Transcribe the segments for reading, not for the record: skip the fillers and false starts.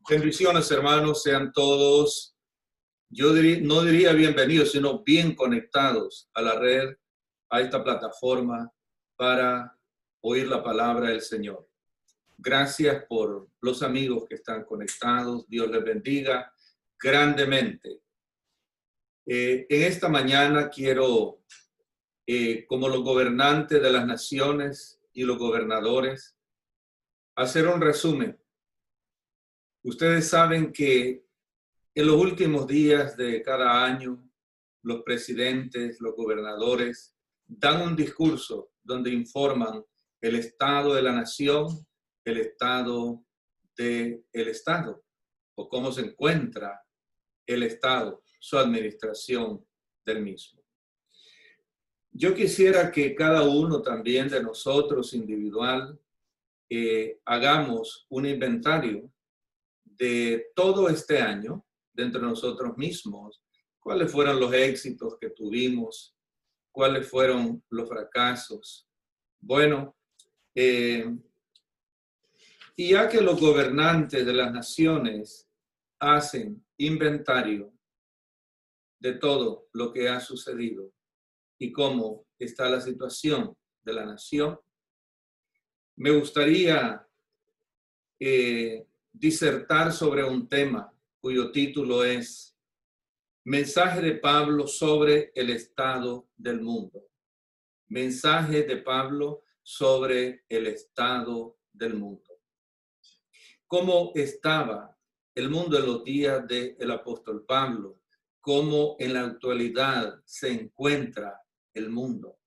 Bendiciones, hermanos, sean todos, no diría bienvenidos, sino bien conectados a la red, a esta plataforma para oír la palabra del Señor. Gracias por los amigos que están conectados. Dios les bendiga grandemente. En esta mañana quiero, como los gobernantes de las naciones y los gobernadores, hacer un resumen. Ustedes saben que en los últimos días de cada año, los presidentes, los gobernadores dan un discurso donde informan el estado de la nación, el estado del estado, o cómo se encuentra el estado, su administración del mismo. Yo quisiera que cada uno también de nosotros individual hagamos un inventario de todo este año, de entre nosotros mismos, cuáles fueron los éxitos que tuvimos, cuáles fueron los fracasos. Bueno, y ya que los gobernantes de las naciones hacen inventario de todo lo que ha sucedido y cómo está la situación de la nación, me gustaría disertar sobre un tema cuyo título es Mensaje de Pablo sobre el estado del mundo. Mensaje de Pablo sobre el estado del mundo. ¿Cómo estaba el mundo en los días del apóstol Pablo? ¿Cómo en la actualidad se encuentra el mundo?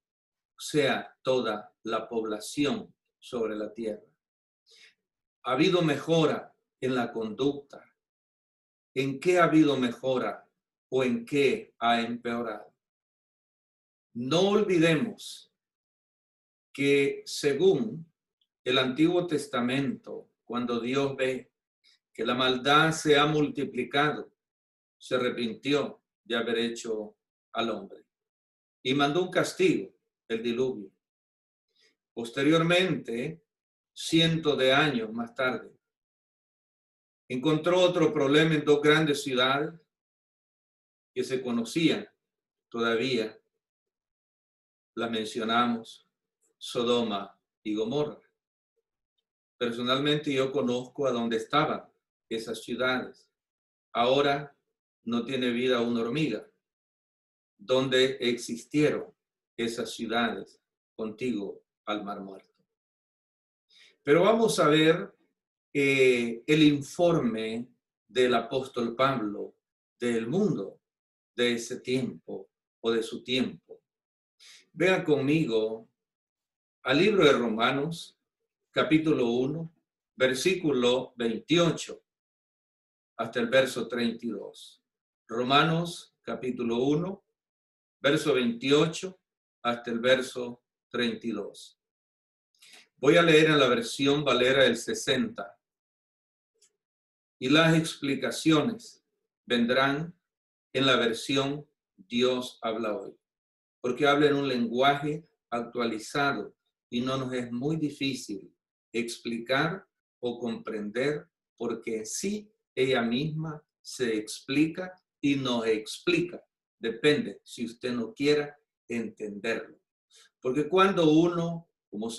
O sea, toda la población sobre la tierra. ¿Ha habido mejora en la conducta? ¿En qué ha habido mejora o en qué ha empeorado? No olvidemos que según el Antiguo Testamento, cuando Dios ve que la maldad se ha multiplicado, se arrepintió de haber hecho al hombre y mandó un castigo, el diluvio. Posteriormente, cientos de años más tarde, encontró otro problema en dos grandes ciudades que se conocían todavía. La mencionamos, Sodoma y Gomorra. Personalmente yo conozco a dónde estaban esas ciudades. Ahora no tiene vida una hormiga. ¿Dónde existieron esas ciudades contigo al Mar Muerto? Pero vamos a ver el informe del apóstol Pablo del mundo de ese tiempo o de su tiempo. Vean conmigo al libro de Romanos, capítulo 1, versículo 28 hasta el verso 32. Romanos, capítulo 1, verso 28 hasta el verso 32. Voy a leer en la versión Valera del 60. Y las explicaciones vendrán en la versión Dios habla hoy. Porque habla en un lenguaje actualizado y no nos es muy difícil explicar o comprender, porque sí ella misma se explica y nos explica. Depende si usted no quiera entenderlo. Porque cuando uno, como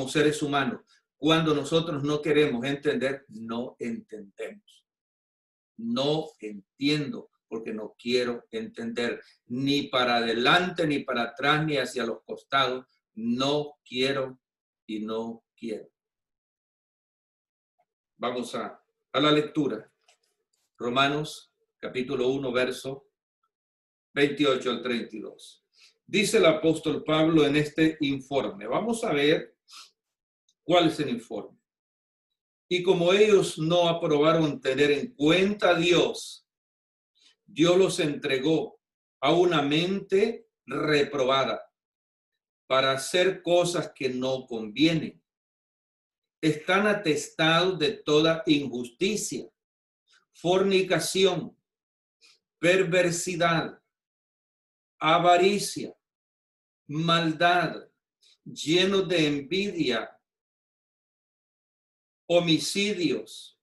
seres humanos, cuando nosotros no queremos entender, no entendemos. No entiendo porque no quiero entender, ni para adelante, ni para atrás, ni hacia los costados. No quiero y no quiero. Vamos a la lectura. Romanos, capítulo 1, verso 28 al 32. Dice el apóstol Pablo en este informe. Vamos a ver cuál es el informe. Y como ellos no aprobaron tener en cuenta a Dios, Dios los entregó a una mente reprobada para hacer cosas que no convienen. Están atestados de toda injusticia, fornicación, perversidad, avaricia, maldad, llenos de envidia, homicidios,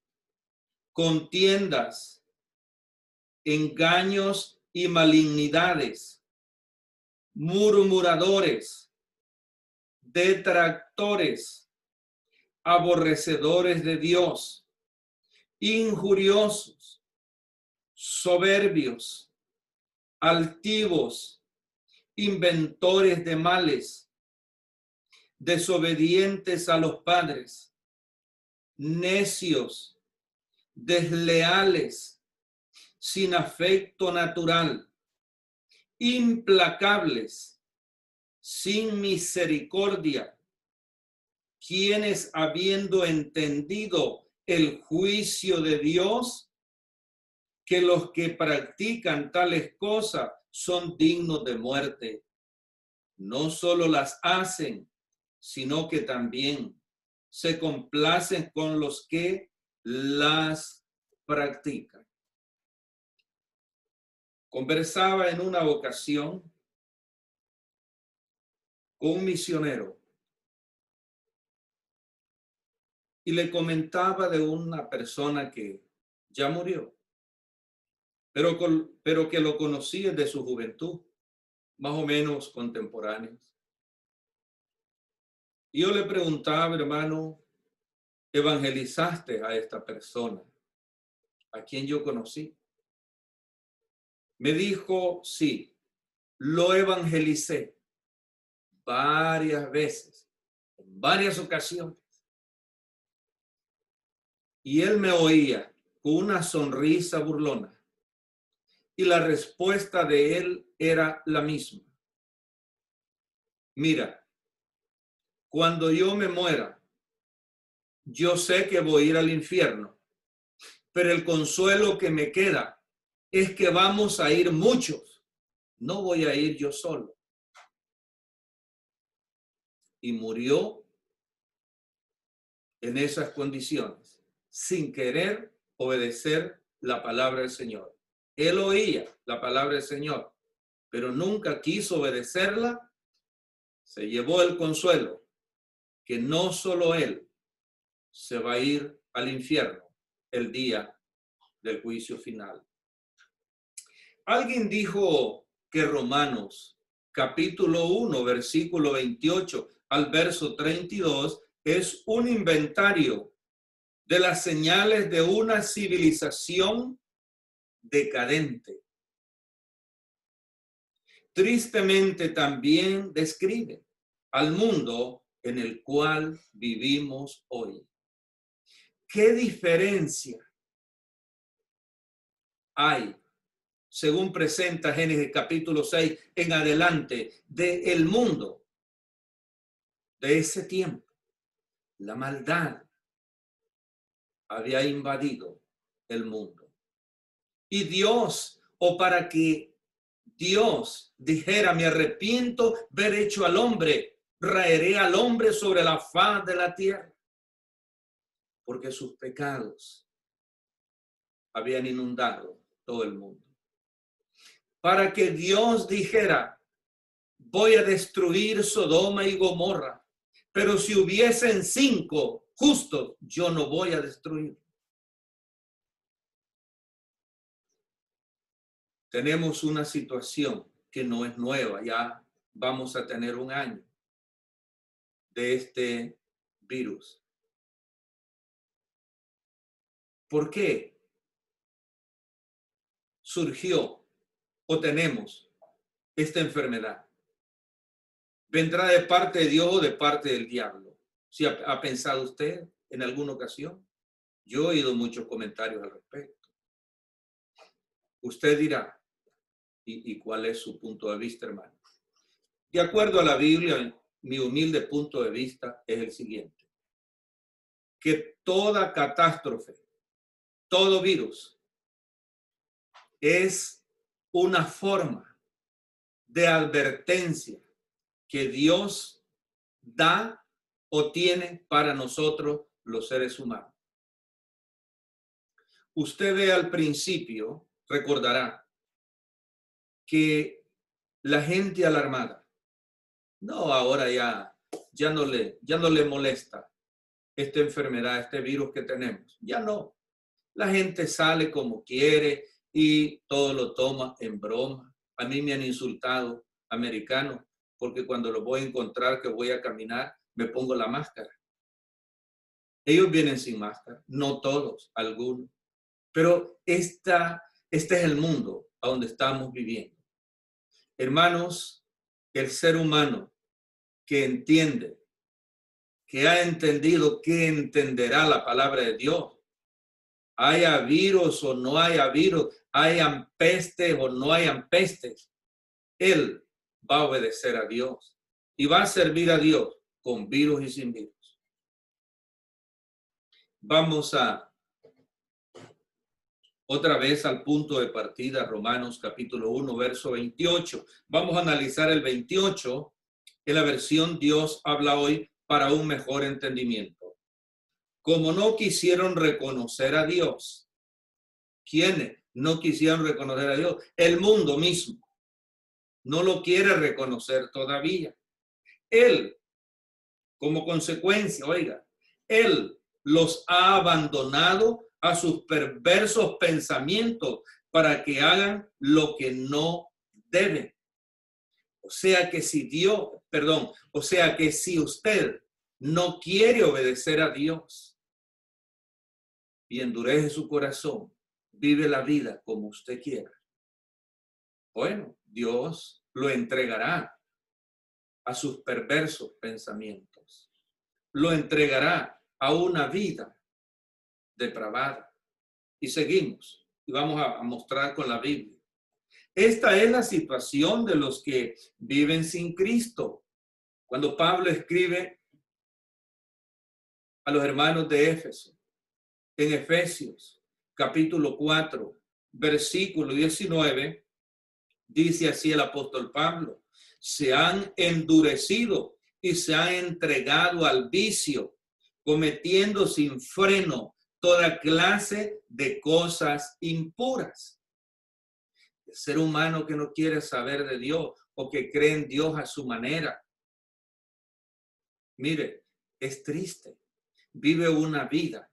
contiendas, engaños y malignidades, murmuradores, detractores, aborrecedores de Dios, injuriosos, soberbios, altivos, inventores de males, desobedientes a los padres, necios, desleales, sin afecto natural, implacables, sin misericordia, quienes habiendo entendido el juicio de Dios, que los que practican tales cosas son dignos de muerte, no solo las hacen, sino que también se complacen con los que las practican. Conversaba en una ocasión con un misionero y le comentaba de una persona que ya murió, pero que lo conocía de su juventud, más o menos contemporáneos. Y yo le preguntaba, hermano, ¿evangelizaste a esta persona a quien yo conocí? Me dijo, sí, lo evangelicé varias veces, en varias ocasiones. Y él me oía con una sonrisa burlona. Y la respuesta de él era la misma. Mira, cuando yo me muera, yo sé que voy a ir al infierno, pero el consuelo que me queda es que vamos a ir muchos. No voy a ir yo solo. Y murió en esas condiciones, sin querer obedecer la palabra del Señor. Él oía la palabra del Señor, pero nunca quiso obedecerla. Se llevó el consuelo que no solo él se va a ir al infierno el día del juicio final. Alguien dijo que Romanos capítulo 1, versículo 28 al verso 32 es un inventario de las señales de una civilización decadente. Tristemente también describe al mundo en el cual vivimos hoy. ¿Qué diferencia hay, según presenta Génesis capítulo 6 en adelante, del mundo de ese tiempo? La maldad había invadido el mundo. Y Dios, o para que Dios dijera, me arrepiento de haber hecho al hombre, raeré al hombre sobre la faz de la tierra, porque sus pecados habían inundado todo el mundo. Para que Dios dijera, voy a destruir Sodoma y Gomorra, pero si hubiesen 5 justos, yo no voy a destruir. Tenemos una situación que no es nueva, ya vamos a tener 1 año de este virus. ¿Por qué surgió o tenemos esta enfermedad? ¿Vendrá de parte de Dios o de parte del diablo? ¿Si ha pensado usted en alguna ocasión? Yo he oído muchos comentarios al respecto. Usted dirá, ¿y cuál es su punto de vista, hermano? De acuerdo a la Biblia, mi humilde punto de vista es el siguiente: que toda catástrofe, todo virus, es una forma de advertencia que Dios da o tiene para nosotros los seres humanos. Usted ve al principio, recordará, que la gente alarmada, no, ahora ya no le molesta esta enfermedad, este virus que tenemos, ya no. La gente sale como quiere y todo lo toma en broma. A mí me han insultado americanos porque cuando los voy a encontrar que voy a caminar, me pongo la máscara. Ellos vienen sin máscara, no todos, algunos. Pero este es el mundo a donde estamos viviendo. Hermanos, el ser humano que entiende, que ha entendido, que entenderá la palabra de Dios, haya virus o no haya virus, hayan pestes o no hayan pestes, él va a obedecer a Dios y va a servir a Dios con virus y sin virus. Vamos otra vez al punto de partida, Romanos capítulo 1, verso 28. Vamos a analizar el 28 en la versión Dios habla hoy para un mejor entendimiento. Como no quisieron reconocer a Dios. ¿Quiénes no quisieron reconocer a Dios? El mundo mismo no lo quiere reconocer todavía. Él, como consecuencia, oiga, Él los ha abandonado a sus perversos pensamientos para que hagan lo que no deben. O sea que si usted no quiere obedecer a Dios y endurece su corazón, vive la vida como usted quiera, bueno, Dios lo entregará a sus perversos pensamientos. Lo entregará a una vida depravada. Y seguimos. Y vamos a mostrar con la Biblia. Esta es la situación de los que viven sin Cristo. Cuando Pablo escribe a los hermanos de Éfeso, en Efesios, capítulo 4, versículo 19, dice así el apóstol Pablo: se han endurecido y se han entregado al vicio, cometiendo sin freno toda clase de cosas impuras. El ser humano que no quiere saber de Dios o que cree en Dios a su manera, mire, es triste. Vive una vida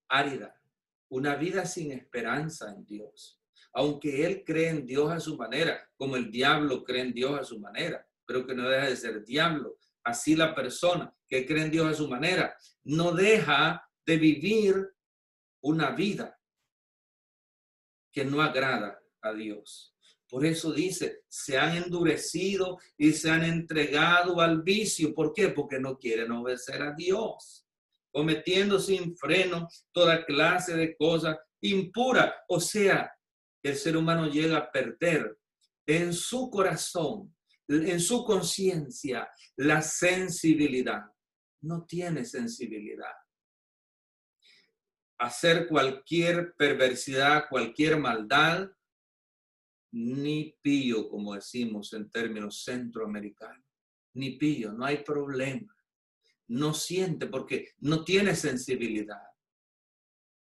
árida, una vida sin esperanza en Dios. Aunque él cree en Dios a su manera, como el diablo cree en Dios a su manera, pero que no deja de ser diablo. Así la persona que cree en Dios a su manera no deja de vivir una vida que no agrada a Dios. Por eso dice, se han endurecido y se han entregado al vicio. ¿Por qué? Porque no quieren obedecer a Dios, cometiendo sin freno toda clase de cosas impuras. O sea, el ser humano llega a perder en su corazón, en su conciencia, la sensibilidad. No tiene sensibilidad. Hacer cualquier perversidad, cualquier maldad, ni pillo, como decimos en términos centroamericanos. Ni pillo, no hay problema. No siente porque no tiene sensibilidad.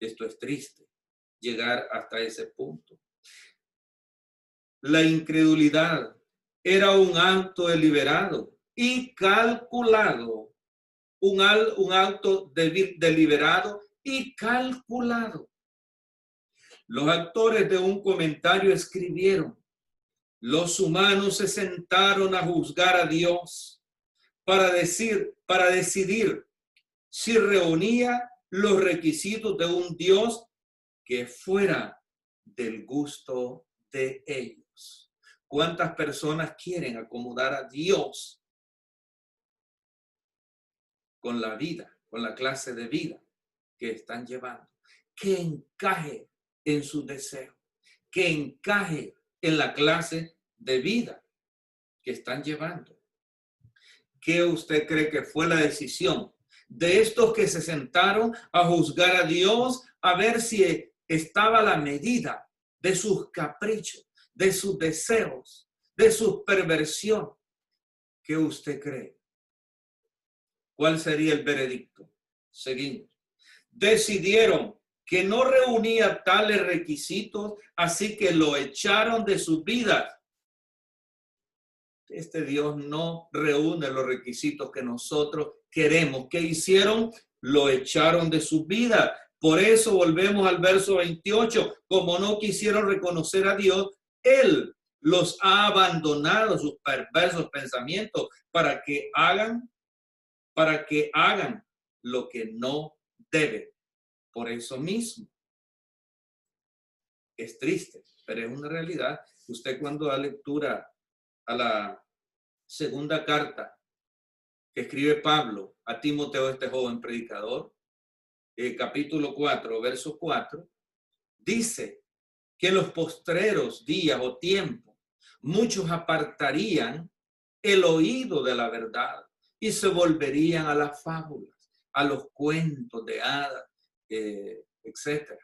Esto es triste, llegar hasta ese punto. La incredulidad era un acto deliberado y calculado, un acto deliberado y calculado. Los actores de un comentario escribieron: los humanos se sentaron a juzgar a Dios para decidir si reunía los requisitos de un Dios que fuera del gusto de ellos. ¿Cuántas personas quieren acomodar a Dios con la vida, con la clase de vida que están llevando? Que encaje en sus deseos, que encaje en la clase de vida que están llevando. ¿Qué usted cree que fue la decisión de estos que se sentaron a juzgar a Dios, a ver si estaba a la medida de sus caprichos, de sus deseos, de sus perversiones? ¿Qué usted cree? ¿Cuál sería el veredicto? Seguimos. Decidieron que no reunía tales requisitos, así que lo echaron de sus vidas. Este Dios no reúne los requisitos que nosotros queremos. ¿Qué hicieron? lo echaron de su vida. Por eso volvemos al verso 28. Como no quisieron reconocer a Dios, Él los ha abandonado, sus perversos pensamientos, para que hagan lo que no deben. Por eso mismo. Es triste, pero es una realidad. Usted cuando da lectura a la segunda carta que escribe Pablo a Timoteo, este joven predicador, capítulo 4, verso 4, dice que en los postreros días o tiempos muchos apartarían el oído de la verdad y se volverían a las fábulas, a los cuentos de hadas, etcétera.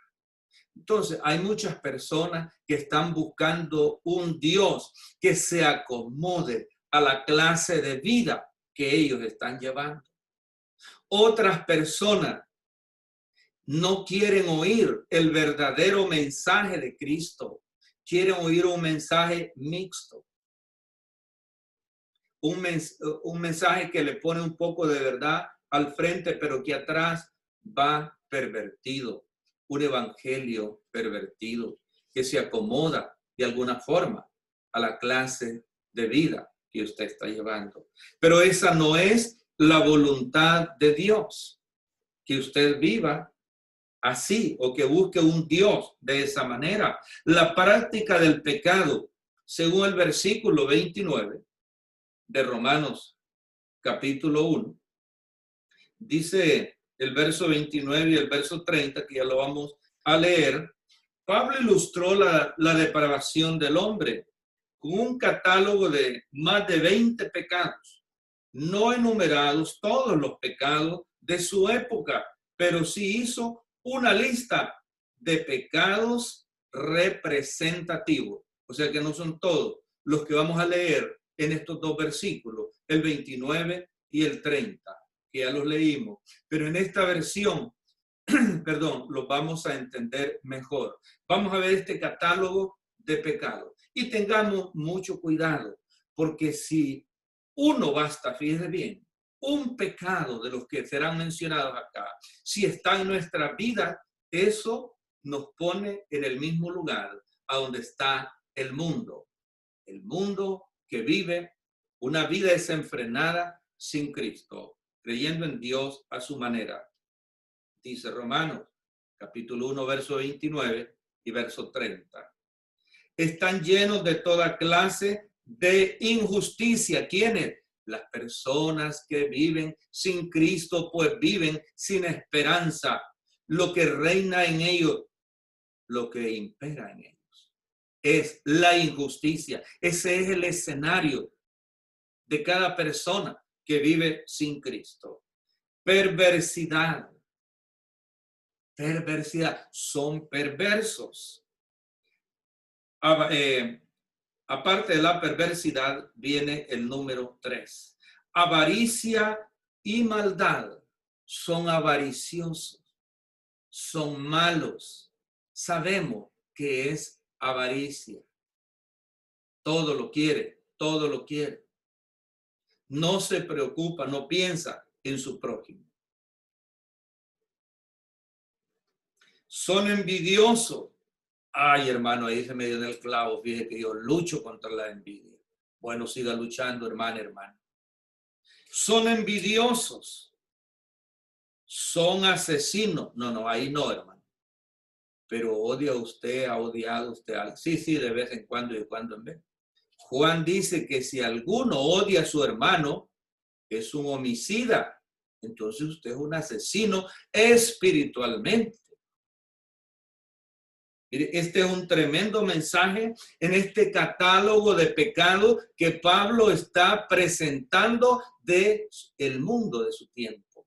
Entonces, hay muchas personas que están buscando un Dios que se acomode a la clase de vida que ellos están llevando. Otras personas no quieren oír el verdadero mensaje de Cristo. Quieren oír un mensaje mixto. Un mensaje que le pone un poco de verdad al frente, pero que atrás va pervertido. Un evangelio pervertido que se acomoda de alguna forma a la clase de vida que usted está llevando. Pero esa no es la voluntad de Dios, que usted viva así o que busque un Dios de esa manera. La práctica del pecado, según el versículo 29 de Romanos capítulo 1, dice el verso 29 y el verso 30, que ya lo vamos a leer. Pablo ilustró la depravación del hombre con un catálogo de más de 20 pecados, no enumerados todos los pecados de su época, pero sí hizo una lista de pecados representativos, o sea que no son todos los que vamos a leer en estos dos versículos, el 29 y el 30, que ya los leímos, pero en esta versión, perdón, los vamos a entender mejor. Vamos a ver este catálogo de pecados y tengamos mucho cuidado, porque si uno basta, fíjese bien, un pecado de los que serán mencionados acá, si está en nuestra vida, eso nos pone en el mismo lugar a donde está el mundo que vive una vida desenfrenada sin Cristo, creyendo en Dios a su manera. Dice Romanos, capítulo 1, verso 29 y verso 30. Están llenos de toda clase de injusticia. ¿Quiénes? Las personas que viven sin Cristo, pues viven sin esperanza. Lo que reina en ellos, lo que impera en ellos, es la injusticia. Ese es el escenario de cada persona que vive sin Cristo. Perversidad. Perversidad. Son perversos. Aparte de la perversidad, viene el número 3. Avaricia y maldad. Son avariciosos. Son malos. Sabemos que es avaricia. Todo lo quiere, todo lo quiere. No se preocupa, no piensa en su prójimo. Son envidiosos. Ay, hermano, ahí se me dio en el clavo. Fíjese que yo lucho contra la envidia. Bueno, siga luchando, hermano. Son envidiosos. Son asesinos. No, ahí no, hermano. Pero odia usted, ha odiado usted a alguien. Sí, de vez en cuando y de cuando en vez. Juan dice que si alguno odia a su hermano, es un homicida. Entonces usted es un asesino espiritualmente. Este es un tremendo mensaje en este catálogo de pecados que Pablo está presentando de el mundo de su tiempo.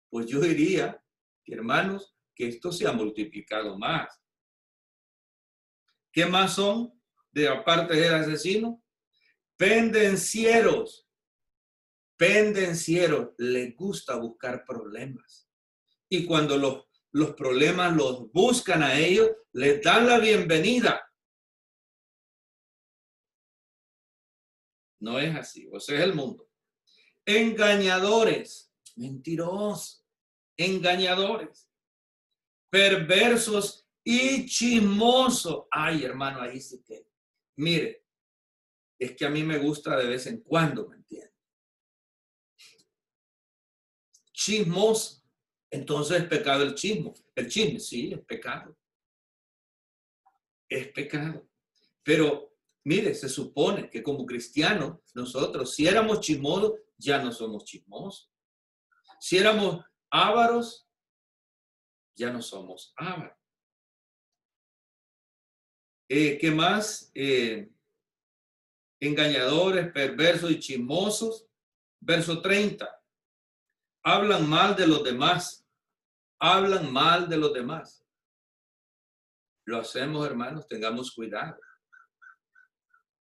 Pues yo diría, hermanos, que esto se ha multiplicado más. ¿Qué más son? De aparte del asesino, pendencieros. Pendencieros, les gusta buscar problemas. Y cuando los problemas los buscan a ellos, les dan la bienvenida. No es así, o sea, es el mundo. Engañadores, mentirosos. engañadores, perversos y chismosos. Ay, hermano, ahí sí que, mire, es que a mí me gusta de vez en cuando, ¿me entiende? Chismoso. Entonces es pecado el chisme. El chisme, sí, es pecado. Es pecado. Pero, mire, se supone que como cristianos, nosotros, si éramos chismosos, ya no somos chismosos. Si éramos ávaros, ya no somos ávaros. ¿Qué más? Engañadores, perversos y chismosos. Verso 30. Hablan mal de los demás. Hablan mal de los demás. Lo hacemos, hermanos, tengamos cuidado.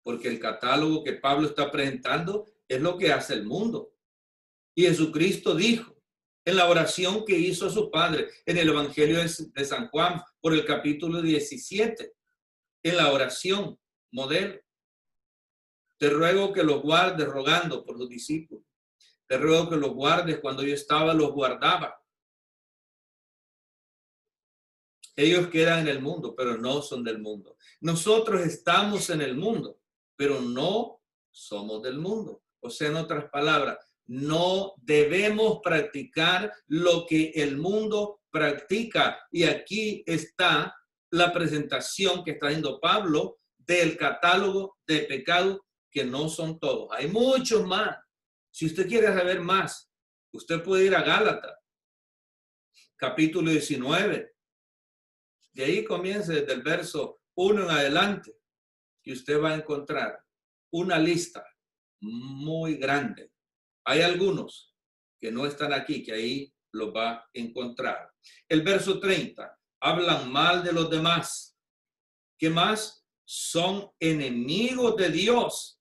Porque el catálogo que Pablo está presentando es lo que hace el mundo. Y Jesucristo dijo en la oración que hizo a su Padre en el Evangelio de San Juan por el capítulo 17, en la oración modelo. Te ruego que los guardes, rogando por los discípulos. Te ruego que los guardes, cuando yo estaba los guardaba. Ellos quedan en el mundo, pero no son del mundo. Nosotros estamos en el mundo, pero no somos del mundo. O sea, en otras palabras, no debemos practicar lo que el mundo practica. Y aquí está la presentación que está haciendo Pablo del catálogo de pecados, que no son todos. Hay muchos más. Si usted quiere saber más, usted puede ir a Gálatas, capítulo 19. De ahí comienza desde el verso 1 en adelante, y usted va a encontrar una lista muy grande. Hay algunos que no están aquí, que ahí los va a encontrar. El verso 30, hablan mal de los demás. ¿Qué más? Son enemigos de Dios.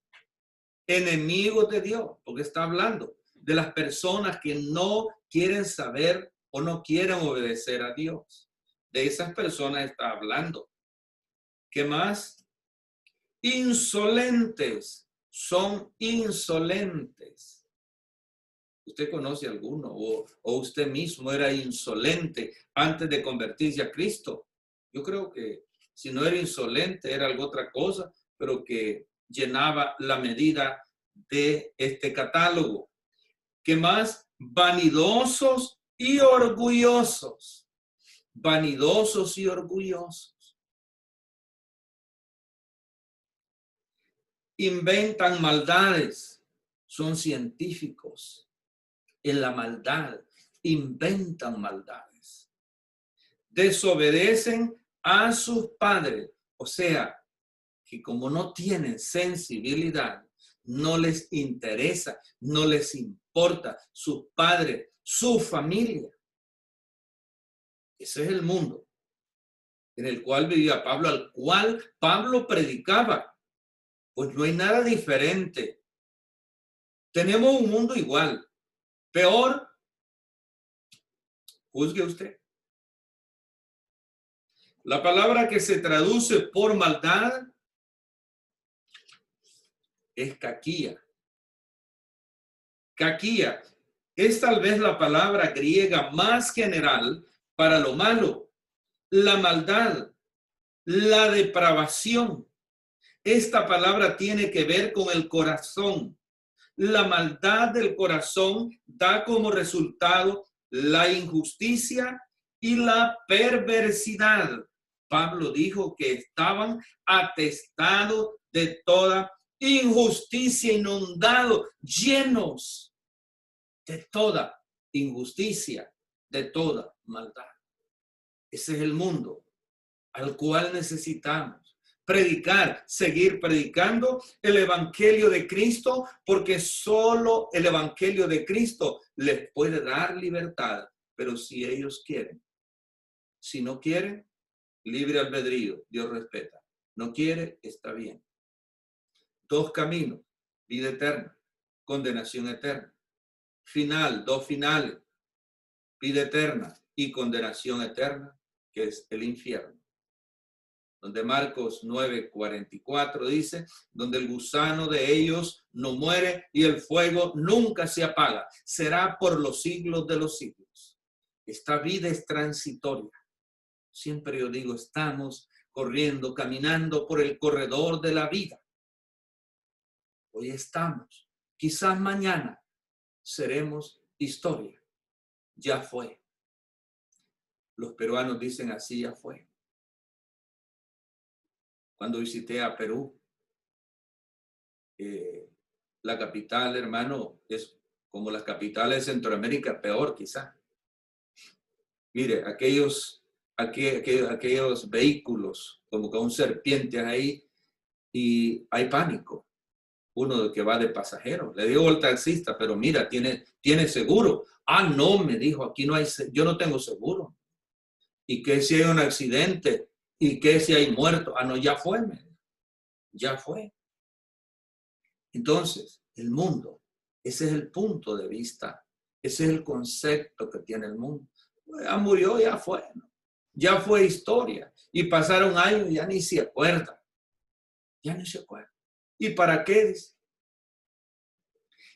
Enemigos de Dios, porque está hablando de las personas que no quieren saber o no quieren obedecer a Dios. De esas personas está hablando. ¿Qué más? Insolentes. Son insolentes. ¿Usted conoce alguno? O usted mismo era insolente antes de convertirse a Cristo. Yo creo que si no era insolente, era algo otra cosa, pero que llenaba la medida de este catálogo. ¿Qué más? Vanidosos y orgullosos. Vanidosos y orgullosos. Inventan maldades. Son científicos en la maldad. Inventan maldades. Desobedecen a sus padres. O sea, que como no tienen sensibilidad, no les interesa, no les importa sus padres, su familia. Ese es el mundo en el cual vivía Pablo, al cual Pablo predicaba. Pues no hay nada diferente. Tenemos un mundo igual. Peor, juzgue usted. La palabra que se traduce por maldad es caquía. Caquía es tal vez la palabra griega más general para lo malo, la maldad, la depravación. Esta palabra tiene que ver con el corazón. La maldad del corazón da como resultado la injusticia y la perversidad. Pablo dijo que estaban atestados de toda injusticia, inundados, llenos de toda injusticia, de toda maldad. Ese es el mundo al cual necesitamos predicar, seguir predicando el evangelio de Cristo, porque solo el evangelio de Cristo les puede dar libertad. Pero si ellos quieren, si no quieren, libre albedrío, Dios respeta. No quiere, está bien. Dos caminos, vida eterna, condenación eterna. Final, dos finales, vida eterna y condenación eterna, que es el infierno. Donde Marcos 9:44 dice, donde el gusano de ellos no muere y el fuego nunca se apaga, será por los siglos de los siglos. Esta vida es transitoria. Siempre yo digo, estamos corriendo, caminando por el corredor de la vida. Hoy estamos. Quizás mañana seremos historia. Ya fue. Los peruanos dicen así, ya fue. Cuando visité a Perú, la capital, hermano, es como las capitales de Centroamérica, peor quizá. Mire, aquellos vehículos, como con serpientes ahí, y hay pánico. Uno que va de pasajero. Le digo al taxista, pero mira, tiene seguro. Ah, no, me dijo, aquí no hay, yo no tengo seguro. ¿Y qué si hay un accidente? ¿Y qué si hay muertos? Ah, no, ya fue, ya fue. Entonces, el mundo, ese es el punto de vista, ese es el concepto que tiene el mundo. Ya murió, ya fue, ¿no? Ya fue historia. Y pasaron años, ya ni se acuerda. Ya ni se acuerda. ¿Y para qué?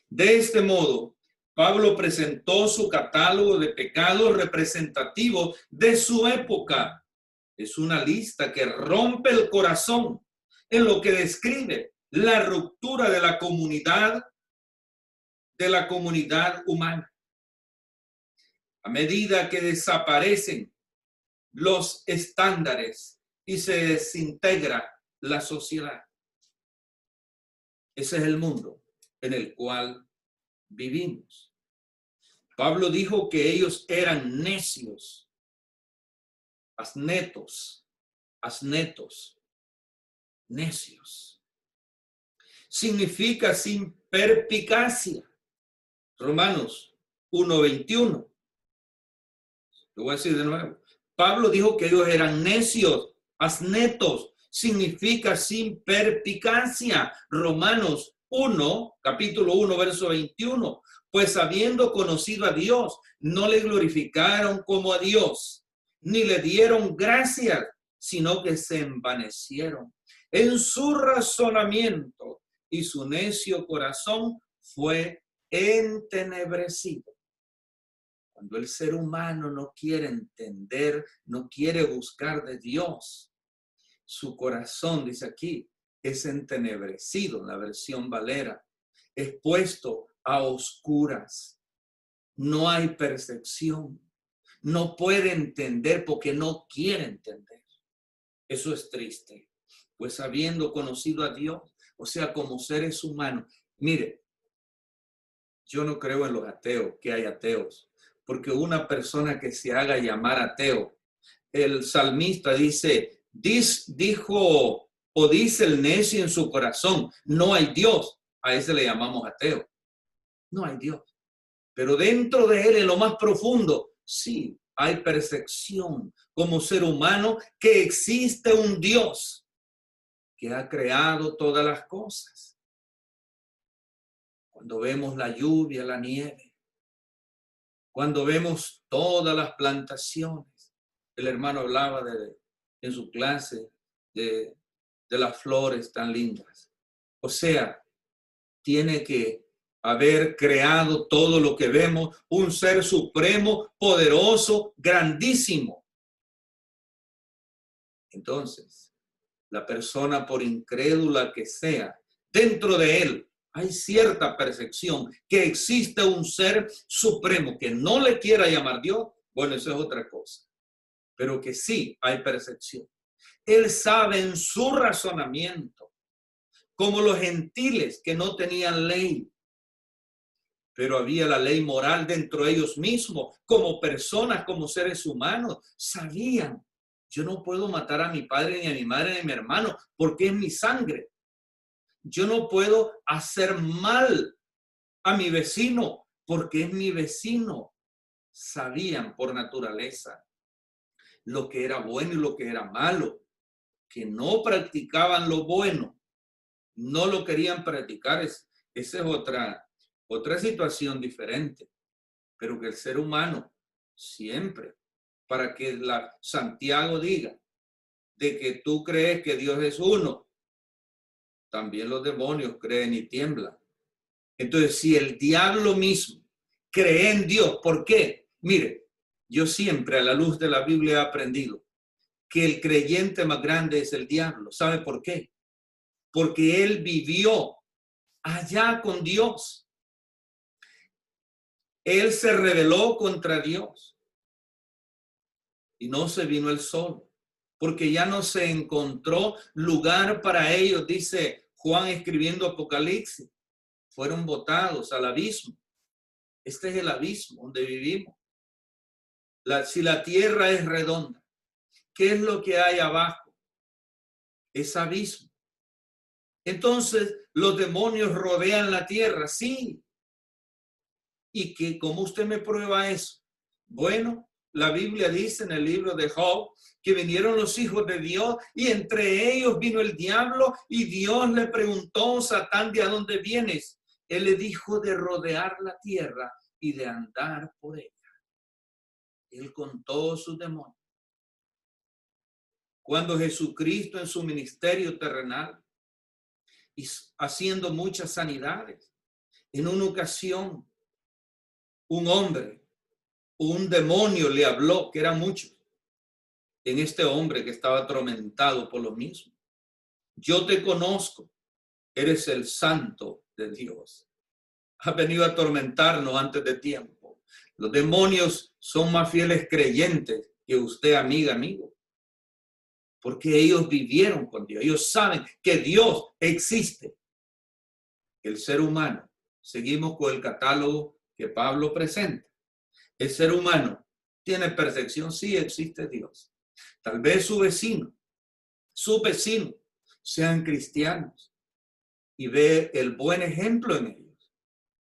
De este modo, Pablo presentó su catálogo de pecados representativos de su época. Es una lista que rompe el corazón en lo que describe la ruptura de la comunidad humana. A medida que desaparecen los estándares y se desintegra la sociedad. Ese es el mundo en el cual vivimos. Pablo dijo que ellos eran necios, asnetos, necios. Significa sin perspicacia. Romanos 1:21. Lo voy a decir de nuevo. Pablo dijo que ellos eran necios, asnetos. Significa sin perspicacia. Romanos 1, capítulo 1, verso 21. Pues habiendo conocido a Dios, no le glorificaron como a Dios, ni le dieron gracias, sino que se envanecieron en su razonamiento y su necio corazón fue entenebrecido. Cuando el ser humano no quiere entender, no quiere buscar de Dios, su corazón, dice aquí, es entenebrecido, en la versión Valera, es puesto a oscuras. No hay percepción. No puede entender porque no quiere entender. Eso es triste. Pues habiendo conocido a Dios, o sea, como seres humanos. Mire, yo no creo en los ateos, que hay ateos. Porque una persona que se haga llamar ateo, el salmista dice, dijo o dice el necio en su corazón, no hay Dios. A ese le llamamos ateo. No hay Dios. Pero dentro de él, en lo más profundo, sí, hay percepción como ser humano que existe un Dios que ha creado todas las cosas. Cuando vemos la lluvia, la nieve, cuando vemos todas las plantaciones, el hermano hablaba en su clase de las flores tan lindas. O sea, tiene que haber creado todo lo que vemos, un ser supremo, poderoso, grandísimo. Entonces, la persona, por incrédula que sea, dentro de él hay cierta percepción que existe un ser supremo que no le quiera llamar Dios. Bueno, eso es otra cosa. Pero que sí hay percepción. Él sabe en su razonamiento, como los gentiles que no tenían ley, pero había la ley moral dentro de ellos mismos, como personas, como seres humanos, sabían, yo no puedo matar a mi padre, ni a mi madre, ni a mi hermano, porque es mi sangre. Yo no puedo hacer mal a mi vecino, porque es mi vecino. Sabían por naturaleza lo que era bueno y lo que era malo, que no practicaban lo bueno, no lo querían practicar. Esa es otra situación diferente, pero que el ser humano siempre, para que Santiago diga de que tú crees que Dios es uno, también los demonios creen y tiemblan. Entonces, si el diablo mismo cree en Dios, ¿por qué? Mire, Yo siempre a la luz de la Biblia he aprendido que el creyente más grande es el diablo. ¿Sabe por qué? Porque él vivió allá con Dios. Él se rebeló contra Dios y no se vino él solo, porque ya no se encontró lugar para ellos, dice Juan escribiendo Apocalipsis. Fueron botados al abismo. Este es el abismo donde vivimos. Si la tierra es redonda, ¿qué es lo que hay abajo? Es abismo. Entonces, los demonios rodean la tierra, sí. ¿Y que cómo usted me prueba eso? Bueno, la Biblia dice en el libro de Job que vinieron los hijos de Dios y entre ellos vino el diablo y Dios le preguntó, Satán, ¿de a dónde vienes? Él le dijo de rodear la tierra y de andar por ella. Él con todos sus demonios. Cuando Jesucristo en su ministerio terrenal y haciendo muchas sanidades, en una ocasión un hombre, un demonio le habló, que eran muchos, en este hombre que estaba atormentado por lo mismo. Yo te conozco, eres el santo de Dios. Has venido a atormentarnos antes de tiempo. Los demonios son más fieles creyentes que usted, amiga, amigo. Porque ellos vivieron con Dios. Ellos saben que Dios existe. El ser humano, seguimos con el catálogo que Pablo presenta. El ser humano tiene percepción, sí existe Dios. Tal vez sus vecinos sean cristianos y ve el buen ejemplo en ellos.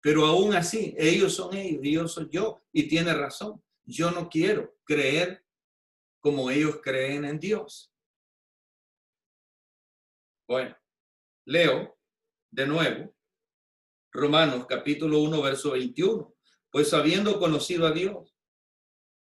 Pero aún así, ellos son ellos y yo soy yo. Y tiene razón. Yo no quiero creer como ellos creen en Dios. Bueno, leo de nuevo Romanos capítulo 1, verso 21. Pues habiendo conocido a Dios,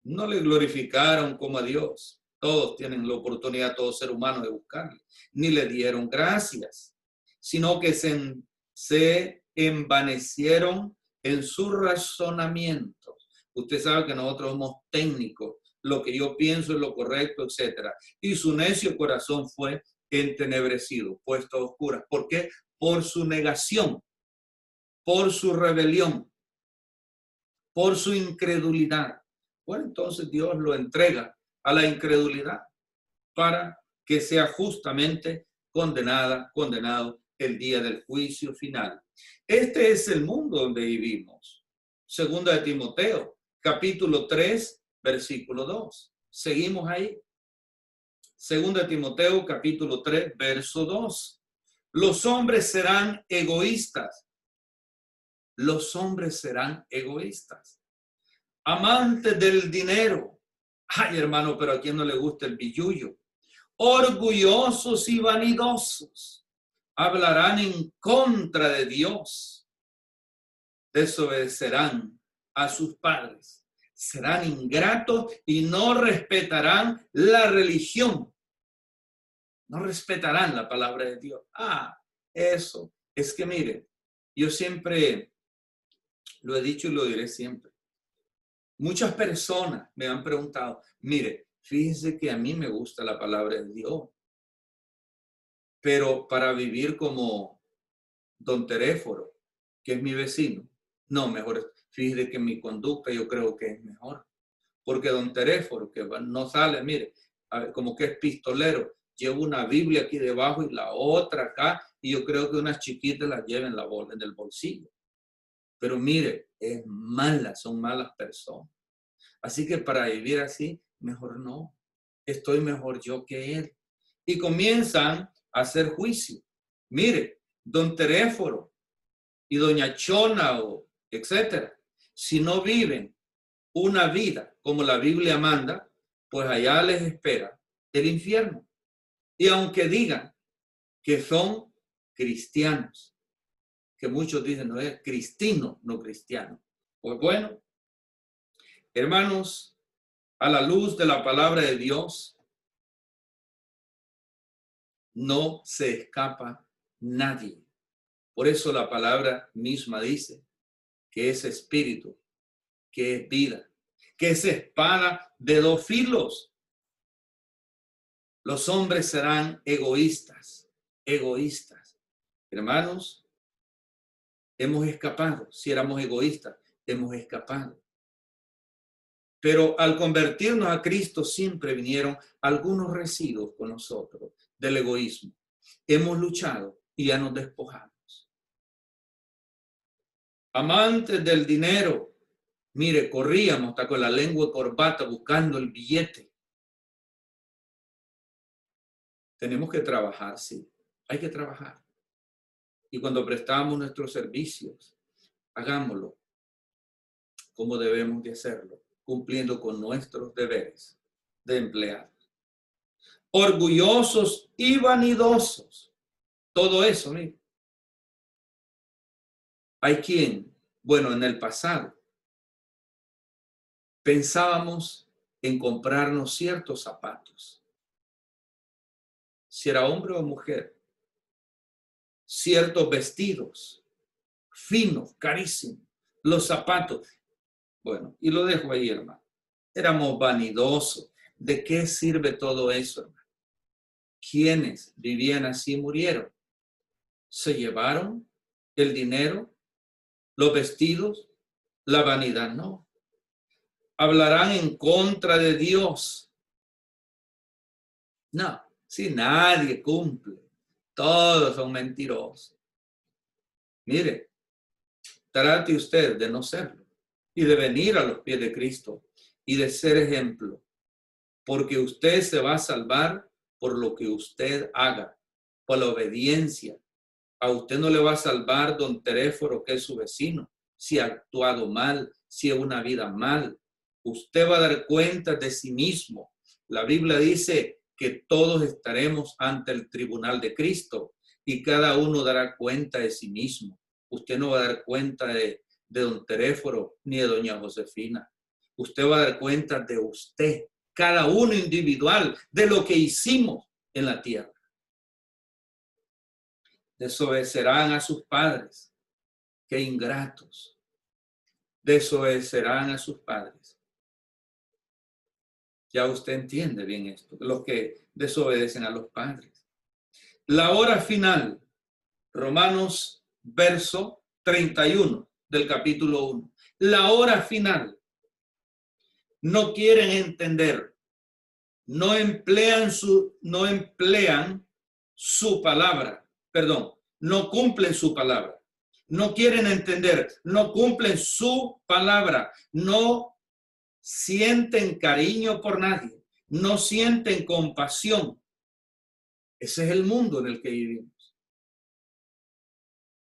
no le glorificaron como a Dios. Todos tienen la oportunidad, todo ser humano, de buscarle. Ni le dieron gracias, sino que se envanecieron en sus razonamientos. Usted sabe que nosotros somos técnicos. Lo que yo pienso es lo correcto, etc. Y su necio corazón fue entenebrecido, puesto a oscuras. ¿Por qué? Por su negación, por su rebelión, por su incredulidad. Bueno, entonces Dios lo entrega a la incredulidad para que sea justamente condenado el día del juicio final. Este es el mundo donde vivimos. Segunda de Timoteo, capítulo 3, versículo 2. Seguimos ahí. Segunda de Timoteo, capítulo 3, verso 2. Los hombres serán egoístas. Los hombres serán egoístas. Amantes del dinero. Ay, hermano, pero a quién no le gusta el billullo. Orgullosos y vanidosos. Hablarán en contra de Dios. Desobedecerán a sus padres. Serán ingratos y no respetarán la religión. No respetarán la palabra de Dios. Eso. Es que mire, yo siempre lo he dicho y lo diré siempre. Muchas personas me han preguntado, mire, fíjese que a mí me gusta la palabra de Dios, pero para vivir como don Teréforo, que es mi vecino, no, mejor, fíjese que mi conducta yo creo que es mejor, porque don Teréforo, que no sale, mire, como que es pistolero, lleva una Biblia aquí debajo y la otra acá, y yo creo que unas chiquitas las lleva en el bolsillo. Pero mire, es mala, son malas personas. Así que para vivir así, mejor no. Estoy mejor yo que él. Y comienzan a hacer juicio. Mire, don Teréforo y doña Chona, etcétera, si no viven una vida como la Biblia manda, pues allá les espera el infierno. Y aunque digan que son cristianos, que muchos dicen, no es cristino, no cristiano. Pues bueno, hermanos, a la luz de la palabra de Dios, no se escapa nadie. Por eso la palabra misma dice que es espíritu, que es vida, que es espada de dos filos. Los hombres serán egoístas, egoístas. Hermanos, hemos escapado. Si éramos egoístas, hemos escapado. Pero al convertirnos a Cristo siempre vinieron algunos residuos con nosotros del egoísmo. Hemos luchado y ya nos despojamos. Amantes del dinero, mire, corríamos hasta con la lengua de corbata buscando el billete. Tenemos que trabajar, sí, hay que trabajar. Y cuando prestamos nuestros servicios, hagámoslo como debemos de hacerlo, cumpliendo con nuestros deberes de empleados. Orgullosos y vanidosos. Todo eso, mire. Hay quien, bueno, en el pasado, pensábamos en comprarnos ciertos zapatos. Si era hombre o mujer. Ciertos vestidos, finos, carísimos. Los zapatos. Bueno, y lo dejo ahí, hermano. Éramos vanidosos. ¿De qué sirve todo eso, hermano? ¿Quiénes vivían así murieron? ¿Se llevaron el dinero, los vestidos, la vanidad? No. Hablarán en contra de Dios. No, si nadie cumple. Todos son mentirosos. Mire, trate usted de no serlo y de venir a los pies de Cristo y de ser ejemplo, porque usted se va a salvar por lo que usted haga, por la obediencia. A usted no le va a salvar don Teréforo, que es su vecino, si ha actuado mal, si es una vida mal. Usted va a dar cuenta de sí mismo. La Biblia dice que todos estaremos ante el tribunal de Cristo y cada uno dará cuenta de sí mismo. Usted no va a dar cuenta de don Teréforo ni de doña Josefina. Usted va a dar cuenta de usted, cada uno individual, de lo que hicimos en la tierra. Desobedecerán a sus padres. Qué ingratos. Desobedecerán a sus padres. Ya usted entiende bien esto, los que desobedecen a los padres. La hora final, Romanos verso 31 del capítulo 1. La hora final. No quieren entender, no emplean su palabra, perdón, no cumplen su palabra, no quieren entender, no cumplen su palabra, no sienten cariño por nadie, no sienten compasión. Ese es el mundo en el que vivimos.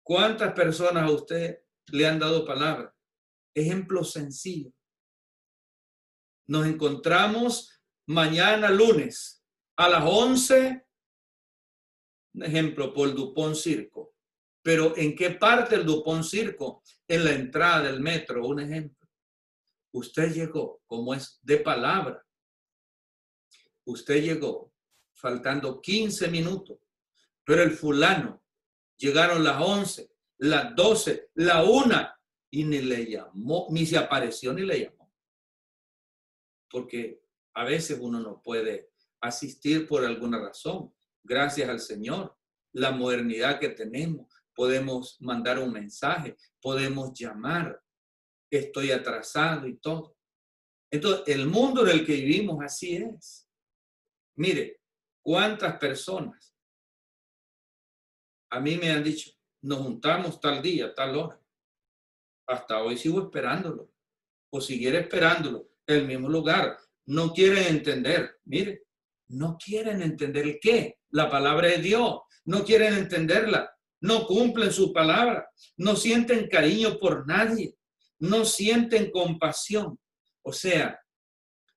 ¿Cuántas personas a usted le han dado palabra? Ejemplo sencillo. Nos encontramos mañana lunes a las 11, un ejemplo, por el Dupont Circo. Pero ¿en qué parte del Dupont Circo? En la entrada del metro, un ejemplo. Usted llegó, como es de palabra, usted llegó faltando 15 minutos, pero el fulano llegaron las 11, las 12, la 1 y ni le llamó, ni se apareció ni le llamó. Porque a veces uno no puede asistir por alguna razón. Gracias al Señor, la modernidad que tenemos, podemos mandar un mensaje, podemos llamar, estoy atrasado y todo. Entonces, el mundo en el que vivimos así es. Mire, cuántas personas a mí me han dicho, nos juntamos tal día, tal hora. Hasta hoy sigo esperándolo, o siguiera esperándolo en el mismo lugar. No quieren entender, mire, no quieren entender el qué, la palabra de Dios, no quieren entenderla, no cumplen su palabra, no sienten cariño por nadie, no sienten compasión. O sea,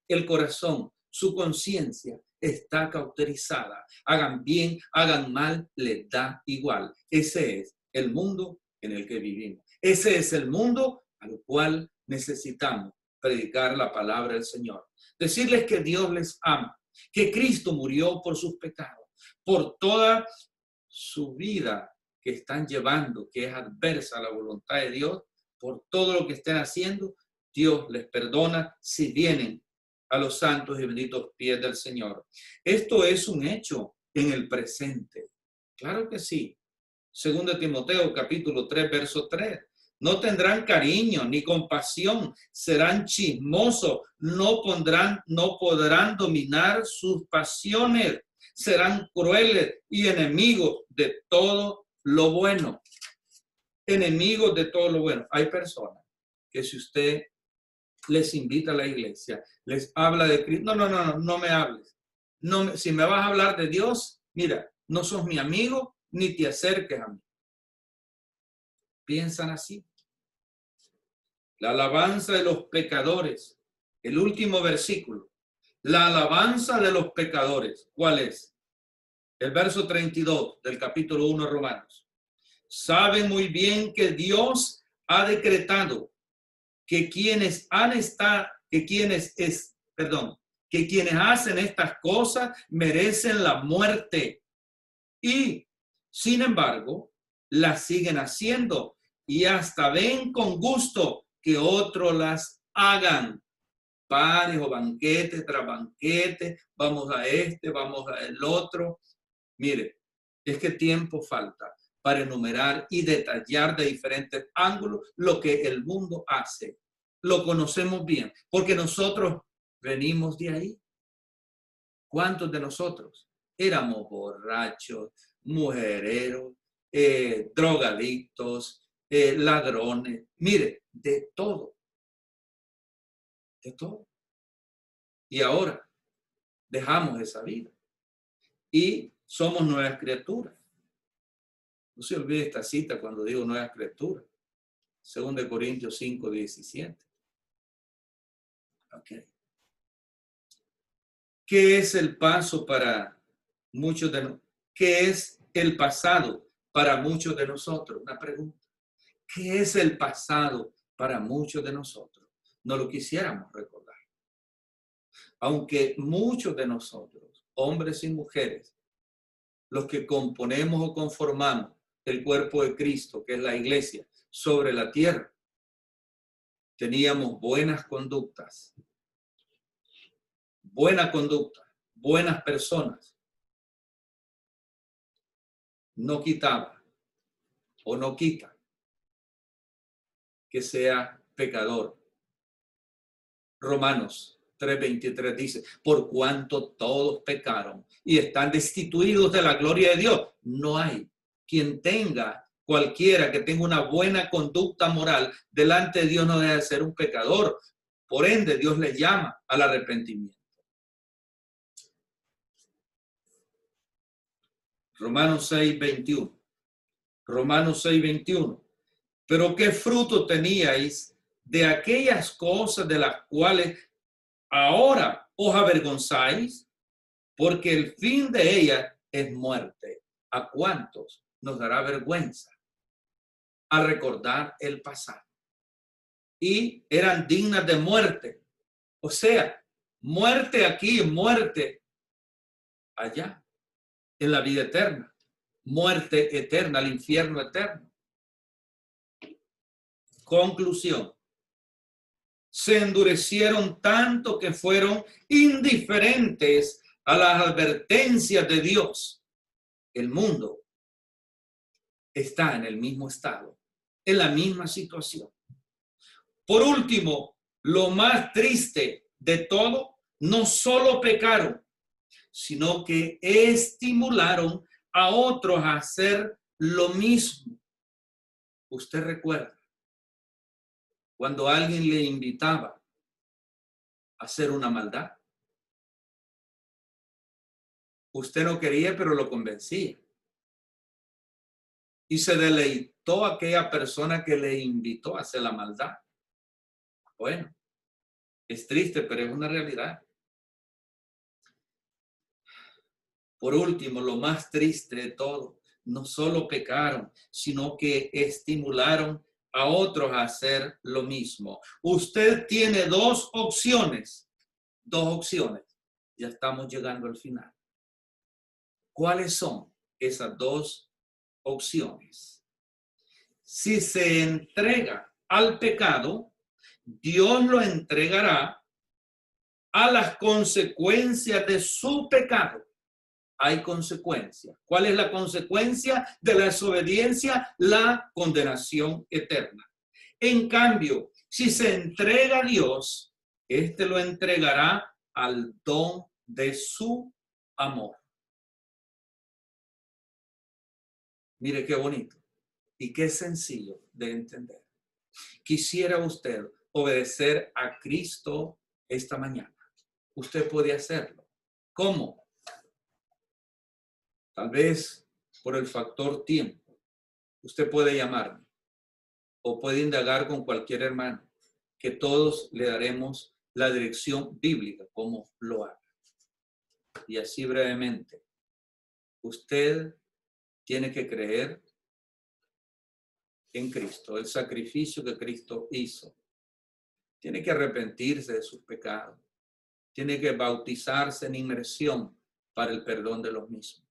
el corazón, su conciencia está cauterizada. Hagan bien, hagan mal, les da igual. Ese es el mundo en el que vivimos. Ese es el mundo al cual necesitamos predicar la palabra del Señor. Decirles que Dios les ama, que Cristo murió por sus pecados, por toda su vida que están llevando, que es adversa a la voluntad de Dios, por todo lo que estén haciendo. Dios les perdona si vienen a los santos y benditos pies del Señor. Esto es un hecho en el presente. Claro que sí. 2 Timoteo capítulo 3, verso 3. No tendrán cariño ni compasión, serán chismosos, no podrán dominar sus pasiones, serán crueles y enemigos de todo lo bueno. Enemigos de todo lo bueno. Hay personas que si usted les invita a la iglesia, les habla de Cristo, no me hables. Si me vas a hablar de Dios, mira, no sos mi amigo, ni te acerques a mí. Piensan así. La alabanza de los pecadores, el último versículo. La alabanza de los pecadores, ¿cuál es? El verso 32 del capítulo 1 de Romanos. Saben muy bien que Dios ha decretado que quienes hacen estas cosas merecen la muerte y, sin embargo, las siguen haciendo y hasta ven con gusto que otros las hagan. Pares o banquete tras banquete, vamos a este, vamos a el otro. Mire, es que tiempo falta para enumerar y detallar de diferentes ángulos lo que el mundo hace. Lo conocemos bien, porque nosotros venimos de ahí. ¿Cuántos de nosotros éramos borrachos, mujereros, drogadictos, ladrones? Mire, de todo. De todo. Y ahora dejamos esa vida y somos nuevas criaturas. No se olvide esta cita cuando digo nuevas criaturas. 2 Corintios 5, 17. Okay. ¿Qué es el paso para muchos de nosotros? ¿Qué es el pasado para muchos de nosotros? Una pregunta. ¿Qué es el pasado para muchos de nosotros? No lo quisiéramos recordar. Aunque muchos de nosotros, hombres y mujeres, los que componemos o conformamos el cuerpo de Cristo, que es la iglesia, sobre la tierra, teníamos buenas conductas, buena conducta, buenas personas. No quitaba o no quita que sea pecador. Romanos 3:23 dice, por cuanto todos pecaron y están destituidos de la gloria de Dios, no hay quien tenga, cualquiera que tenga una buena conducta moral delante de Dios no debe ser un pecador. Por ende, Dios les llama al arrepentimiento. Romanos 6:21. Romanos 6:21. Pero ¿qué fruto teníais de aquellas cosas de las cuales ahora os avergonzáis? Porque el fin de ellas es muerte. ¿A cuántos nos dará vergüenza a recordar el pasado? Y eran dignas de muerte. O sea, muerte aquí, muerte allá, en la vida eterna. Muerte eterna, el infierno eterno. Conclusión. Se endurecieron tanto que fueron indiferentes a las advertencias de Dios. El mundo está en el mismo estado, en la misma situación. Por último, lo más triste de todo, no solo pecaron, sino que estimularon a otros a hacer lo mismo. Usted recuerda cuando alguien le invitaba a hacer una maldad. Usted no quería, pero lo convencía. Y se deleitó a aquella persona que le invitó a hacer la maldad. Bueno, es triste, pero es una realidad. Por último, lo más triste de todo, no solo pecaron, sino que estimularon a otros a hacer lo mismo. Usted tiene dos opciones. Ya estamos llegando al final. ¿Cuáles son esas dos opciones? Si se entrega al pecado, Dios lo entregará a las consecuencias de su pecado. Hay consecuencias. ¿Cuál es la consecuencia de la desobediencia? La condenación eterna. En cambio, si se entrega a Dios, éste lo entregará al don de su amor. Mire qué bonito y qué sencillo de entender. Quisiera usted obedecer a Cristo esta mañana. Usted puede hacerlo. ¿Cómo? Tal vez por el factor tiempo. Usted puede llamarme o puede indagar con cualquier hermano, que todos le daremos la dirección bíblica, como lo haga. Y así brevemente, usted tiene que creer en Cristo, el sacrificio que Cristo hizo. Tiene que arrepentirse de sus pecados. Tiene que bautizarse en inmersión para el perdón de los mismos.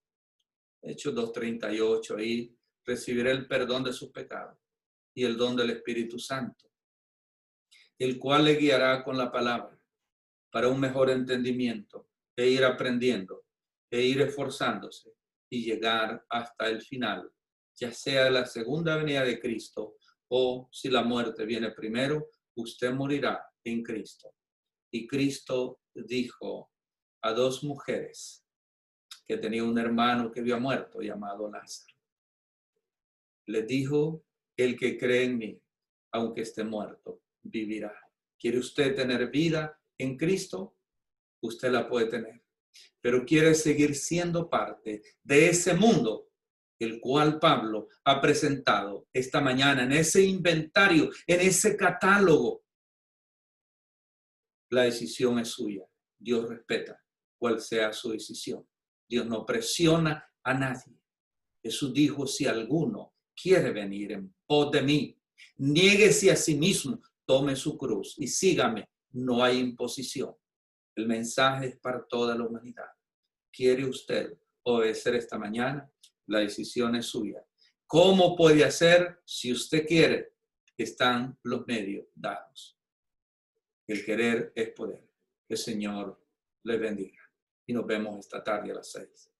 Hechos 2:38, ahí recibirá el perdón de sus pecados y el don del Espíritu Santo, el cual le guiará con la palabra para un mejor entendimiento e ir aprendiendo e ir esforzándose y llegar hasta el final, ya sea la segunda venida de Cristo o si la muerte viene primero, usted morirá en Cristo. Y Cristo dijo a dos mujeres que tenía un hermano que había muerto llamado Lázaro. Les dijo, el que cree en mí, aunque esté muerto, vivirá. ¿Quiere usted tener vida en Cristo? Usted la puede tener. Pero quiere seguir siendo parte de ese mundo, el cual Pablo ha presentado esta mañana en ese inventario, en ese catálogo. La decisión es suya. Dios respeta cuál sea su decisión. Dios no presiona a nadie. Jesús dijo, si alguno quiere venir en pos de mí, niéguese a sí mismo, tome su cruz y sígame. No hay imposición. El mensaje es para toda la humanidad. ¿Quiere usted obedecer esta mañana? La decisión es suya. ¿Cómo puede hacer? Si usted quiere, están los medios dados. El querer es poder. Que el Señor le bendiga. Y nos vemos esta tarde a las 6.